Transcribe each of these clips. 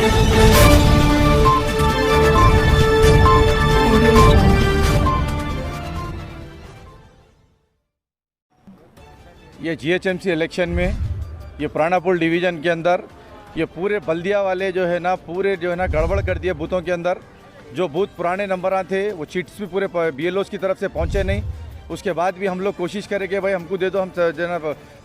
ये GHMC election में ये प्राणापुर डिवीज़न के अंदर ये पूरे बल्दिया वाले जो है ना पूरे जो है ना गड़बड़ कर दिए बूथों के अंदर। जो बूथ पुराने नंबर थे वो चिट्स भी पूरे बीएलओस की तरफ से पहुंचे नहीं। उसके बाद भी हम लोग कोशिश करें कि भाई हमको दे दो, हम जो है ना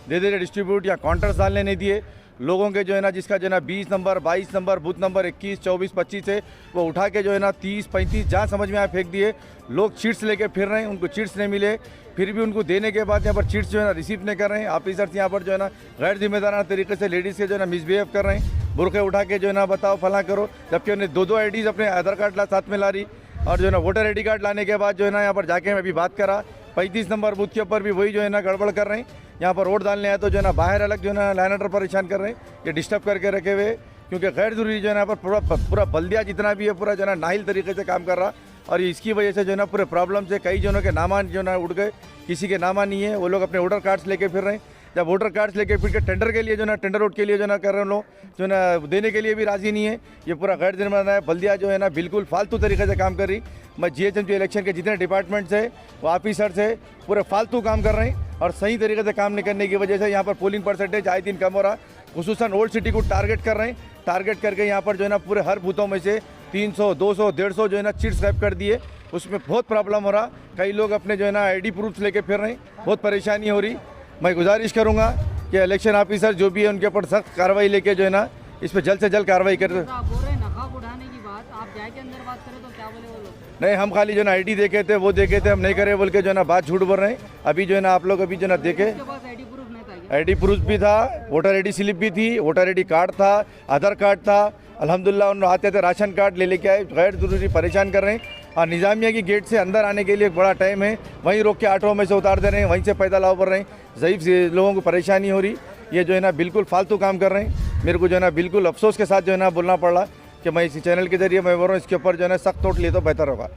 दे दे डिस्ट्रीब्यूट या काउंटर्स डालने नहीं दिए लोगों के। जो है ना जिसका जो है ना 20 नंबर 22 नंबर बूथ नंबर 21 24 25 है वो उठा के जो है ना 30 35 जहाँ समझ में आए फेंक दिए। लोग चिट्स लेके फिर रहे हैं, उनको चिट्स नहीं मिले, फिर भी उनको देने के बाद यहाँ पर चिट्स जो है ना रिसीव नहीं कर रहे हैं। ऑफिसर्स यहाँ पर जो है ना गैर जिम्मेदाराना तरीके से लेडीज़ के जो है ना मिसबिहेव कर रहे हैं, बुरखे उठा के जो है ना बताओ फला करो, जबकि उन्हें दो आईडीज़ अपने आधार कार्ड साथ में ला रही और जो है ना वोटर आईडी कार्ड लाने के बाद जो है ना यहाँ पर जाके मैं अभी बात करा 35 नंबर बूथ के ऊपर भी वही जो है ना गड़बड़ कर रहे हैं। यहाँ पर वोट डालने आए तो जो है ना बाहर अलग जो है ना लाइन ऑर्डर परेशान कर रहे हैं, ये डिस्टर्ब करके रखे हुए, क्योंकि गैर जरूरी जो है ना यहाँ पर पूरा बल्दिया जितना भी है पूरा जो है ना नाहिल तरीके से काम कर रहा। और इसकी वजह से जो है ना पूरे प्रॉब्लम से कई जनों के नामा जो ना उड़ गए, किसी के नामा नहीं है, वो लोग अपने वोटर कार्ड्स लेके फिर रहे हैं। जब वोटर कार्ड्स लेके फिर के टेंडर के लिए जो ना टेंडर वोट के लिए जो ना कर रहे हैं लोग, जो ना देने के लिए भी राजी नहीं है। ये पूरा गैर जिम्मेदार है। बल्दिया जो है ना बिल्कुल फालतू तरीके से काम कर रही। मैं जीएचएमसी इलेक्शन के जितने डिपार्टमेंट्स है वो ऑफिसर्स है पूरे फालतू काम कर रहे हैं और सही तरीके से काम नहीं करने की वजह से यहाँ पर पोलिंग परसेंटेज आए दिन कम हो रहा। खुसूसन ओल्ड सिटी को टारगेट कर रहे हैं, टारगेट करके यहाँ पर जो है ना पूरे हर बूथों में से 300 200 150 जो है ना चिट्स स्वैप कर दिए। उसमें बहुत प्रॉब्लम हो रहा। कई लोग अपने जो है ना आईडी प्रूफ्स लेके फिर रहे हैं, बहुत परेशानी हो रही। मैं गुजारिश करूँगा कि इलेक्शन ऑफिसर जो भी है उनके ऊपर सख्त कार्रवाई लेके जो है ना इस पर जल्द से जल्द कार्रवाई कर। आप बोल रहे हैं नकाब उठाने की बात, आप जाके अंदर बात करें तो क्या बोले वो लोग? नहीं, हम खाली जो है ना आईडी देखे थे वो देखे थे, हम नहीं करे बोल के जो है ना बात झूठ बोल रहे हैं। अभी जो है ना आप लोग अभी जो है ना देखे आईडी प्रूफ नहीं था? आईडी प्रूफ भी था, वोटर आईडी स्लिप भी थी, वोटर आईडी कार्ड था, आधार कार्ड था। अल्हम्दुलिल्लाह उन आते थे राशन कार्ड ले लेके आए, गैर जरूरी परेशान कर रहे हैं। और निज़ामिया की गेट से अंदर आने के लिए एक बड़ा टाइम है, वहीं रोक के ऑटो में से उतार दे रहे हैं, वहीं से पैदल आओ पड़ रहे हैं। ज़ईफ़ लोगों को परेशानी हो रही। ये जो है ना बिल्कुल फालतू काम कर रहे हैं। मेरे को जो है ना बिल्कुल अफसोस के साथ जो है ना बोलना पड़ रहा कि मैं इसी चैनल के जरिए मैं बोल रहा हूँ इसके ऊपर जो है ना सख्त नोट लिए तो बेहतर होगा।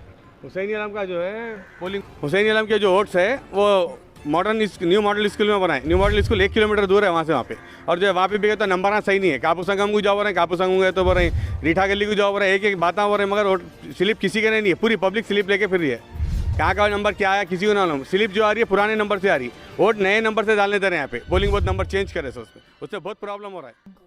हुसैनी आलम का जो है पोलिंग, हुसैनी आलम के जो वोट्स है वो न्यू मॉडल स्कूल में बनाए। न्यू मॉडल स्कूल 1 किलोमीटर दूर है वहाँ से, वहाँ पे। और जो वहाँ पे भी गए तो नंबर सही नहीं है। कापू संगम को जाओ रहे हैं, कापू संगम गए तो बोल रहे हैं, रीठा गली को जाओ रहे हैं, एक बातें हो रहे हैं, मगर स्लिप किसी के नहीं है। पूरी पब्लिक स्लिप लेके फिर रही है। कहाँ का नंबर क्या आया किसी को ना मालूम। स्लिप जो आ रही है पुराने नंबर से आ रही है, वोट नए नंबर से डालने दे रहे हैं यहाँ पे। पोलिंग बूथ नंबर चेंज करे उससे बहुत प्रॉब्लम हो रहा है।